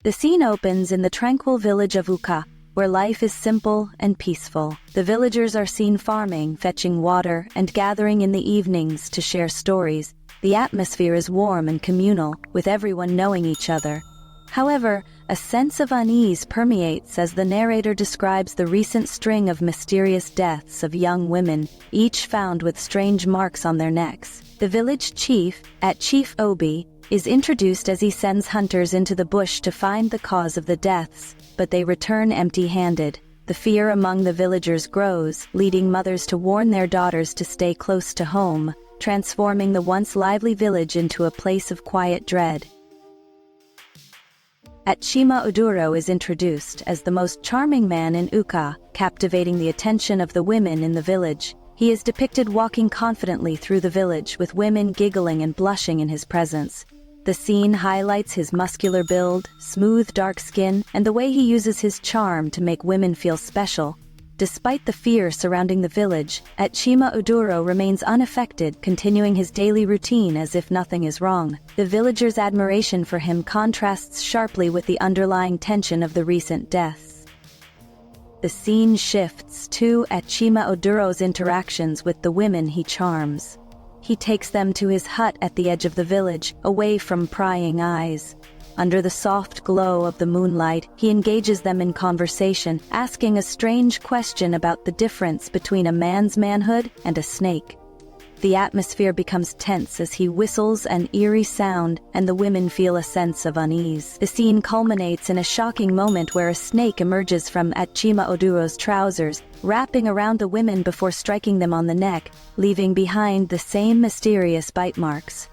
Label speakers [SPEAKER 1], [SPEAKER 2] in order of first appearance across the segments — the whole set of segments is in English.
[SPEAKER 1] The scene opens in the tranquil village of Ukoja, where life is simple and peaceful. The villagers are seen farming, fetching water, and gathering in the evenings to share stories. The atmosphere is warm and communal, with everyone knowing each other. However, a sense of unease permeates as the narrator describes the recent string of mysterious deaths of young women, each found with strange marks on their necks. The village chief, Chief Obi, is introduced as he sends hunters into the bush to find the cause of the deaths, but they return empty-handed. The fear among the villagers grows, leading mothers to warn their daughters to stay close to home, transforming the once lively village into a place of quiet dread. Chima Oduro is introduced as the most charming man in Ukoja, captivating the attention of the women in the village. He is depicted walking confidently through the village, with women giggling and blushing in his presence. The scene highlights his muscular build, smooth dark skin, and the way he uses his charm to make women feel special. Despite the fear surrounding the village, Chima Oduro remains unaffected, continuing his daily routine as if nothing is wrong. The villagers' admiration for him contrasts sharply with the underlying tension of the recent deaths. The scene shifts to Chima Oduro's interactions with the women he charms. He takes them to his hut at the edge of the village, away from prying eyes. Under the soft glow of the moonlight, he engages them in conversation, asking a strange question about the difference between a man's manhood and a snake. The atmosphere becomes tense as he whistles an eerie sound, and the women feel a sense of unease. The scene culminates in a shocking moment where a snake emerges from Chima Oduro's trousers, wrapping around the women before striking them on the neck, leaving behind the same mysterious bite marks.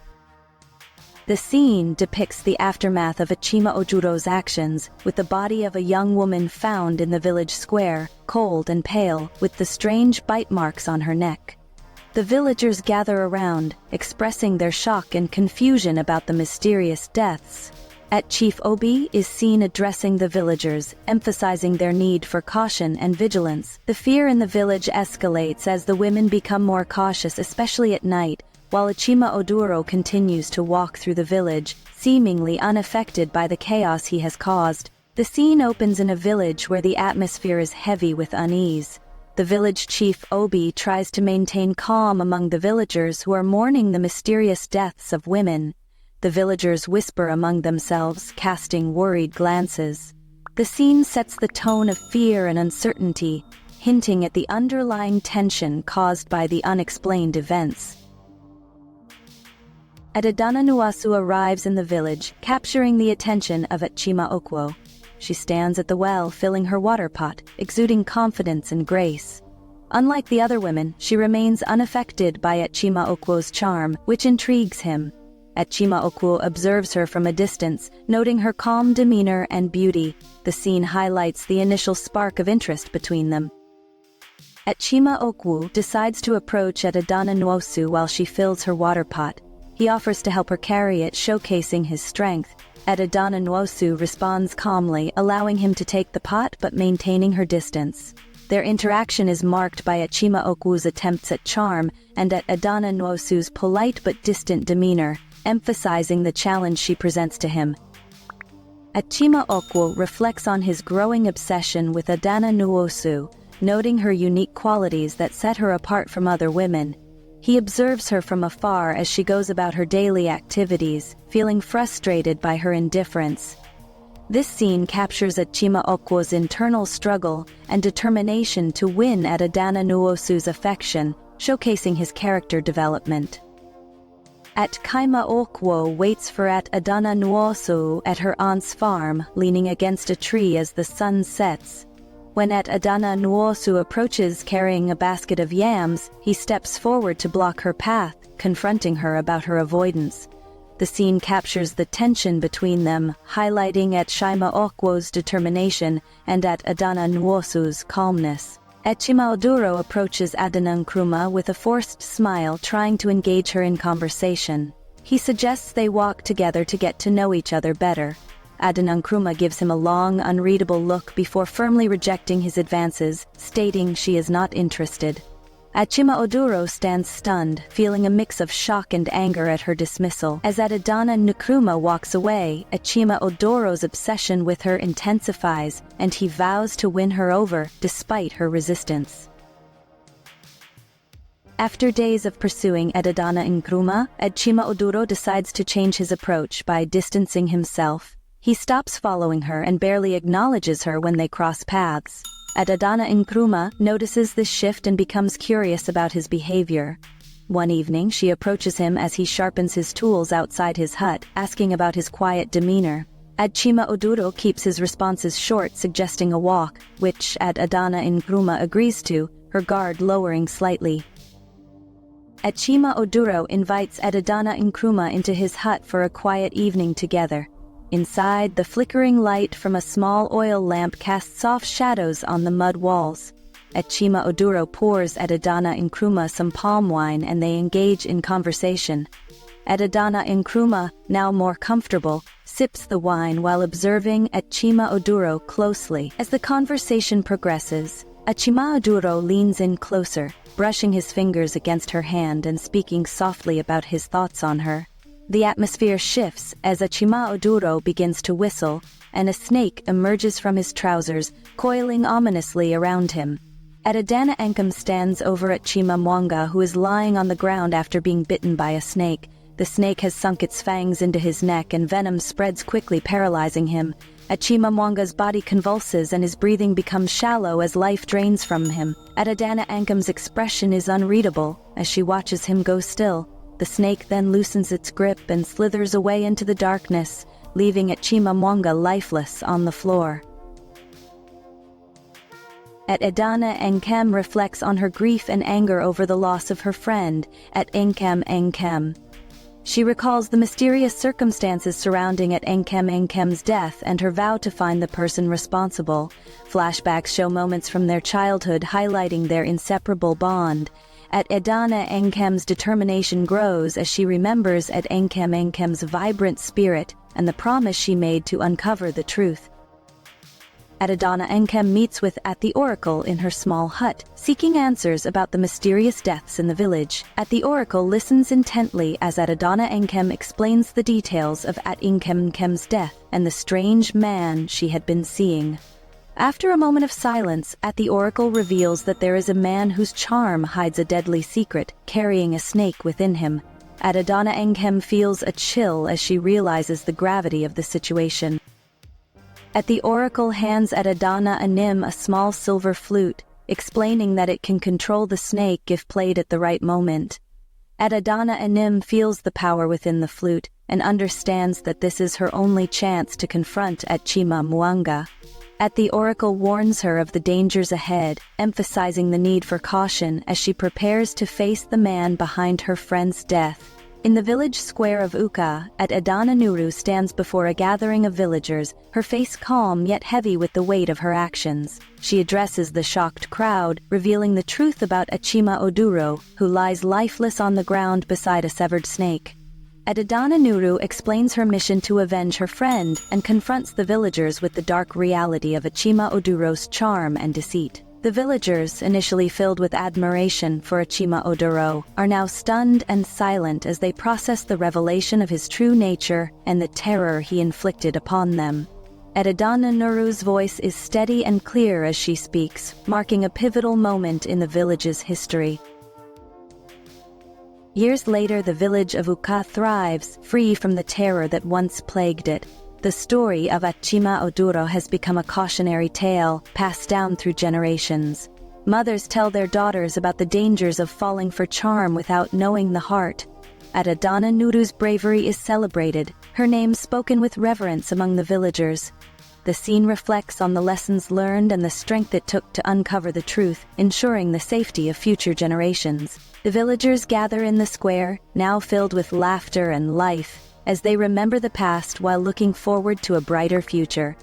[SPEAKER 1] The scene depicts the aftermath of Chima Oduro's actions, with the body of a young woman found in the village square, cold and pale, with the strange bite marks on her neck. The villagers gather around, expressing their shock and confusion about the mysterious deaths. Chief Obi is seen addressing the villagers, emphasizing their need for caution and vigilance. The fear in the village escalates as the women become more cautious, especially at night, while Chima Oduro continues to walk through the village, seemingly unaffected by the chaos he has caused. The scene opens in a village where the atmosphere is heavy with unease. The village chief Obi tries to maintain calm among the villagers who are mourning the mysterious deaths of women. The villagers whisper among themselves, casting worried glances. The scene sets the tone of fear and uncertainty, hinting at the underlying tension caused by the unexplained events. Adanna arrives in the village, capturing the attention of Chima Okwo. She stands at the well, filling her water pot, exuding confidence and grace. Unlike the other women, she remains unaffected by Chima Okwo's charm, which intrigues him. Chima Okwo observes her from a distance, noting her calm demeanor and beauty. The scene highlights the initial spark of interest between them. Chima Okwo decides to approach Adanna while she fills her water pot. He offers to help her carry it, showcasing his strength. Adanna responds calmly, allowing him to take the pot but maintaining her distance. Their interaction is marked by Chima Okwo's attempts at charm and Adanna's polite but distant demeanor, emphasizing the challenge she presents to him. Chima Okwo reflects on his growing obsession with Adanna, noting her unique qualities that set her apart from other women. He observes her from afar as she goes about her daily activities, feeling frustrated by her indifference. This scene captures Chima Okwo's internal struggle and determination to win Adanna's affection, showcasing his character development. Chima Okwo waits for Adanna at her aunt's farm, leaning against a tree as the sun sets. When Adanna approaches carrying a basket of yams, he steps forward to block her path, confronting her about her avoidance. The scene captures the tension between them, highlighting Chima Okwo's determination and Adanna's calmness. Chima Oduro approaches Adanna with a forced smile, trying to engage her in conversation. He suggests they walk together to get to know each other better. Adanna gives him a long, unreadable look before firmly rejecting his advances, stating she is not interested. Chima Oduro stands stunned, feeling a mix of shock and anger at her dismissal. As Adanna Nkrumah walks away, Chima Odoro's obsession with her intensifies, and he vows to win her over, despite her resistance. After days of pursuing Adanna Nkrumah, Chima Oduro decides to change his approach by distancing himself. He stops following her and barely acknowledges her when they cross paths. Adanna Nkrumah notices this shift and becomes curious about his behavior. One evening, she approaches him as he sharpens his tools outside his hut, asking about his quiet demeanor. Chima Oduro keeps his responses short, suggesting a walk, which Adanna Nkrumah agrees to, her guard lowering slightly. Chima Oduro invites Adanna Nkrumah into his hut for a quiet evening together. Inside, the flickering light from a small oil lamp casts soft shadows on the mud walls. Chima Oduro pours Adanna Nkrumah some palm wine and they engage in conversation. Adanna Nkrumah, now more comfortable, sips the wine while observing Chima Oduro closely. As the conversation progresses, Chima Oduro leans in closer, brushing his fingers against her hand and speaking softly about his thoughts on her. The atmosphere shifts as Chima Oduro begins to whistle, and a snake emerges from his trousers, coiling ominously around him. Adanna Nkem stands over Chima Mwanga, who is lying on the ground after being bitten by a snake. The snake has sunk its fangs into his neck and venom spreads quickly, paralyzing him. Chima Mwanga's body convulses and his breathing becomes shallow as life drains from him. Adanna Nkem's expression is unreadable as she watches him go still. The snake then loosens its grip and slithers away into the darkness, leaving Chima Mwanga lifeless on the floor. Adanna Nkem reflects on her grief and anger over the loss of her friend, Nkem. She recalls the mysterious circumstances surrounding Nkem's death and her vow to find the person responsible. Flashbacks show moments from their childhood, highlighting their inseparable bond. Adanna Nkem's determination grows as she remembers Nkem's vibrant spirit and the promise she made to uncover the truth. Adanna Nkem meets with the Oracle in her small hut, seeking answers about the mysterious deaths in the village. The Oracle listens intently as Adanna Nkem explains the details of Nkem's death and the strange man she had been seeing. After a moment of silence, the Oracle reveals that there is a man whose charm hides a deadly secret, carrying a snake within him. Adanna Nkem feels a chill as she realizes the gravity of the situation. The Oracle hands Adanna Nkem a small silver flute, explaining that it can control the snake if played at the right moment. Adanna Nkem feels the power within the flute and understands that this is her only chance to confront Chima Mwanga. The Oracle warns her of the dangers ahead, emphasizing the need for caution as she prepares to face the man behind her friend's death. In the village square of Ukoja, Adanna Nuru stands before a gathering of villagers, her face calm yet heavy with the weight of her actions. She addresses the shocked crowd, revealing the truth about Chima Oduro, who lies lifeless on the ground beside a severed snake. Adanna Nuru explains her mission to avenge her friend and confronts the villagers with the dark reality of Chima Oduro's charm and deceit. The villagers, initially filled with admiration for Chima Oduro, are now stunned and silent as they process the revelation of his true nature and the terror he inflicted upon them. Adanna Nuru's voice is steady and clear as she speaks, marking a pivotal moment in the village's history. Years later, the village of Ukoja thrives, free from the terror that once plagued it. The story of Chima Oduro has become a cautionary tale, passed down through generations. Mothers tell their daughters about the dangers of falling for charm without knowing the heart. Adanna Nuru's bravery is celebrated, her name spoken with reverence among the villagers. The scene reflects on the lessons learned and the strength it took to uncover the truth, ensuring the safety of future generations. The villagers gather in the square, now filled with laughter and life, as they remember the past while looking forward to a brighter future.